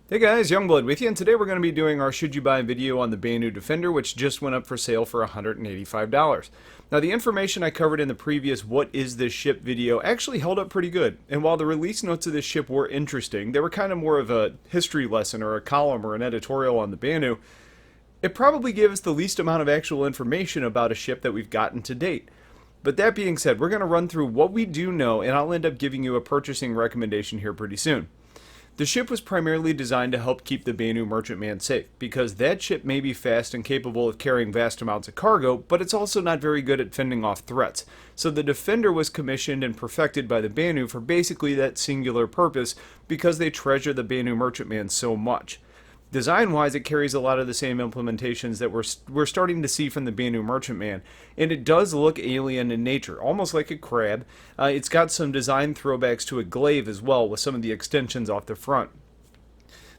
Hey guys, Youngblood with you, and today we're going to be doing our Should You Buy video on the Banu Defender, which just went up for sale for $185. Now, the information I covered in the previous What Is This Ship video actually held up pretty good, and while the release notes of this ship were interesting, they were kind of more of a history lesson or a column or an editorial on the Banu. It probably gave us the least amount of actual information about a ship that we've gotten to date. But that being said, we're going to run through what we do know, and I'll end up giving you a purchasing recommendation here pretty soon. The ship was primarily designed to help keep the Banu merchantman safe, because that ship may be fast and capable of carrying vast amounts of cargo, but it's also not very good at fending off threats. So the Defender was commissioned and perfected by the Banu for basically that singular purpose, because they treasure the Banu merchantman so much. Design-wise, it carries a lot of the same implementations that we're starting to see from the Banu Merchantman, and it does look alien in nature, almost like a crab. It's got some design throwbacks to a glaive as well, with some of the extensions off the front.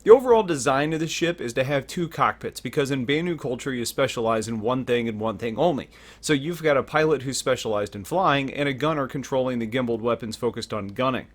The overall design of the ship is to have two cockpits, because in Banu culture you specialize in one thing and one thing only. So you've got a pilot who's specialized in flying, and a gunner controlling the gimbaled weapons focused on gunning.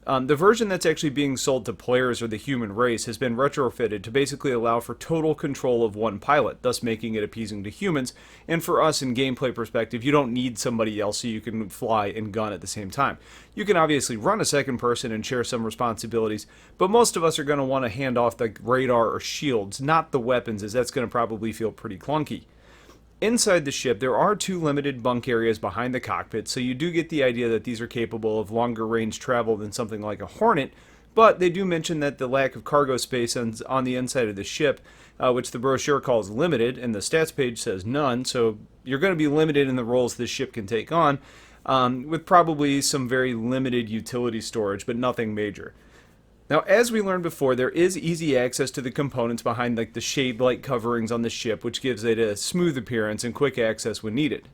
The version that's actually being sold to players or the human race has been retrofitted to basically allow for total control of one pilot, thus making it appeasing to humans. And for us, in gameplay perspective, you don't need somebody else so you can fly and gun at the same time. You can obviously run a second person and share some responsibilities, but most of us are going to want to hand off the radar or shields, not the weapons, as that's going to probably feel pretty clunky. Inside the ship, there are two limited bunk areas behind the cockpit, so you do get the idea that these are capable of longer range travel than something like a Hornet, but they do mention that the lack of cargo space on the inside of the ship, which the brochure calls limited, and the stats page says none, so you're going to be limited in the roles this ship can take on, with probably some very limited utility storage, but nothing major. Now, as we learned before, there is easy access to the components behind like the shade-like coverings on the ship, which gives it a smooth appearance and quick access when needed.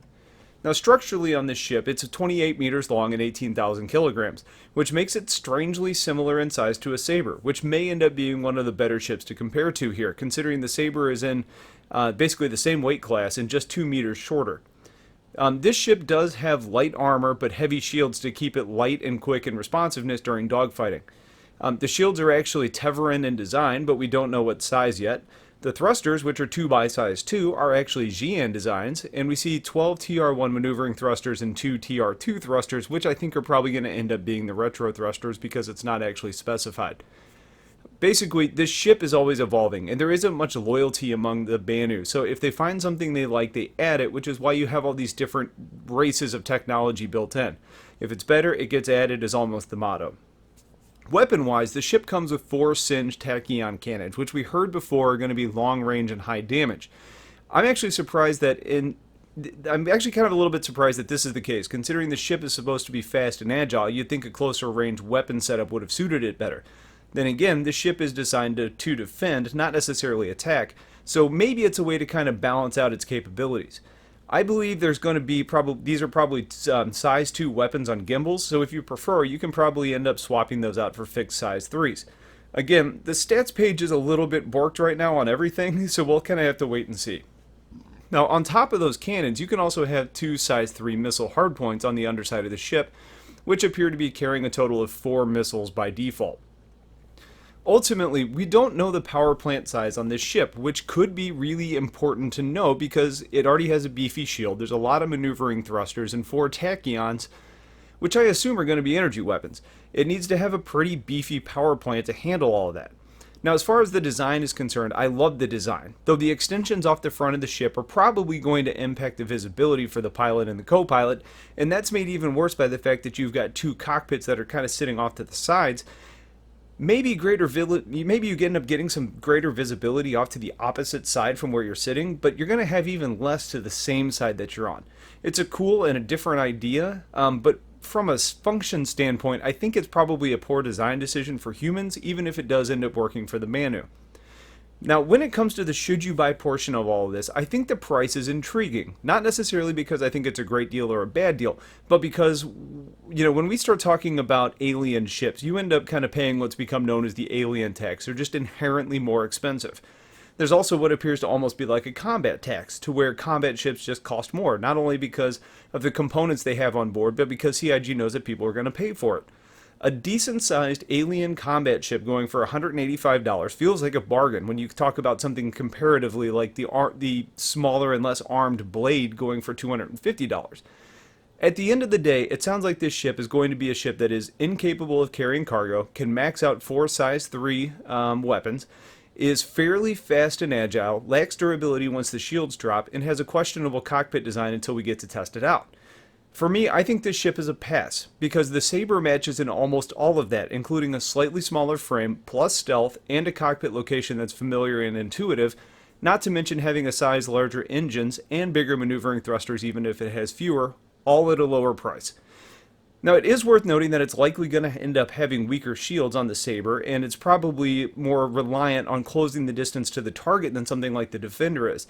Now, structurally on this ship, it's 28 meters long and 18,000 kilograms, which makes it strangely similar in size to a Saber, which may end up being one of the better ships to compare to here, considering the Saber is in basically the same weight class and just 2 meters shorter. This ship does have light armor, but heavy shields to keep it light and quick in responsiveness during dogfighting. The shields are actually Teveran in design, but we don't know what size yet. The thrusters, which are 2 by size 2, are actually Xi'an designs, and we see 12 TR1 maneuvering thrusters and 2 TR2 thrusters, which I think are probably going to end up being the retro thrusters because it's not actually specified. Basically, this ship is always evolving, and there isn't much loyalty among the Banu, so if they find something they like, they add it, which is why you have all these different races of technology built in. If it's better, it gets added is almost the motto. Weapon-wise, the ship comes with 4 singed tachyon cannons, which we heard before are going to be long range and high damage. I'm actually kind of a little bit surprised that this is the case. Considering the ship is supposed to be fast and agile, you'd think a closer range weapon setup would have suited it better. Then again, the ship is designed to defend, not necessarily attack, so maybe it's a way to kind of balance out its capabilities. I believe there's going to be these are probably size 2 weapons on gimbals, so if you prefer, you can probably end up swapping those out for fixed size 3s. Again, the stats page is a little bit borked right now on everything, so we'll kind of have to wait and see. Now, on top of those cannons, you can also have 2 size 3 missile hardpoints on the underside of the ship, which appear to be carrying a total of 4 missiles by default. Ultimately, we don't know the power plant size on this ship, which could be really important to know because it already has a beefy shield, there's a lot of maneuvering thrusters, and 4 tachyons, which I assume are going to be energy weapons. It needs to have a pretty beefy power plant to handle all of that. Now, as far as the design is concerned, I love the design, though the extensions off the front of the ship are probably going to impact the visibility for the pilot and the co-pilot, and that's made even worse by the fact that you've got 2 cockpits that are kind of sitting off to the sides. Maybe you end up getting some greater visibility off to the opposite side from where you're sitting, but you're going to have even less to the same side that you're on. It's a cool and a different idea, but from a function standpoint, I think it's probably a poor design decision for humans, even if it does end up working for the Banu. Now, when it comes to the should you buy portion of all of this, I think the price is intriguing. Not necessarily because I think it's a great deal or a bad deal, but because, when we start talking about alien ships, you end up kind of paying what's become known as the alien tax. They're just inherently more expensive. There's also what appears to almost be like a combat tax, to where combat ships just cost more, not only because of the components they have on board, but because CIG knows that people are going to pay for it. A decent-sized alien combat ship going for $185 feels like a bargain when you talk about something comparatively like the smaller and less armed Blade going for $250. At the end of the day, it sounds like this ship is going to be a ship that is incapable of carrying cargo, can max out 4 size 3 weapons, is fairly fast and agile, lacks durability once the shields drop, and has a questionable cockpit design until we get to test it out. For me, I think this ship is a pass, because the Sabre matches in almost all of that, including a slightly smaller frame, plus stealth, and a cockpit location that's familiar and intuitive, not to mention having a size larger engines and bigger maneuvering thrusters even if it has fewer, all at a lower price. Now, it is worth noting that it's likely going to end up having weaker shields on the Sabre, and it's probably more reliant on closing the distance to the target than something like the Defender is.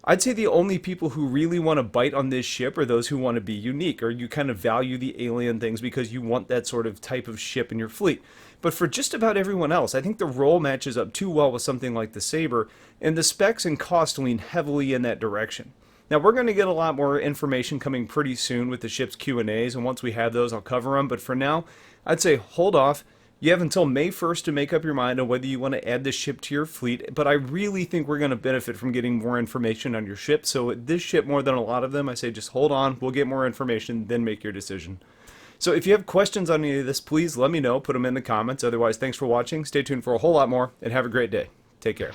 I'd say the only people who really want to bite on this ship are those who want to be unique, or you kind of value the alien things because you want that sort of type of ship in your fleet. But for just about everyone else, I think the role matches up too well with something like the Sabre, and the specs and cost lean heavily in that direction. Now, we're going to get a lot more information coming pretty soon with the ship's Q&As, and once we have those, I'll cover them. But for now, I'd say hold off. You have until May 1st to make up your mind on whether you want to add this ship to your fleet, but I really think we're going to benefit from getting more information on your ship. So this ship, more than a lot of them, I say just hold on, we'll get more information, then make your decision. So if you have questions on any of this, please let me know, put them in the comments. Otherwise, thanks for watching, stay tuned for a whole lot more, and have a great day. Take care.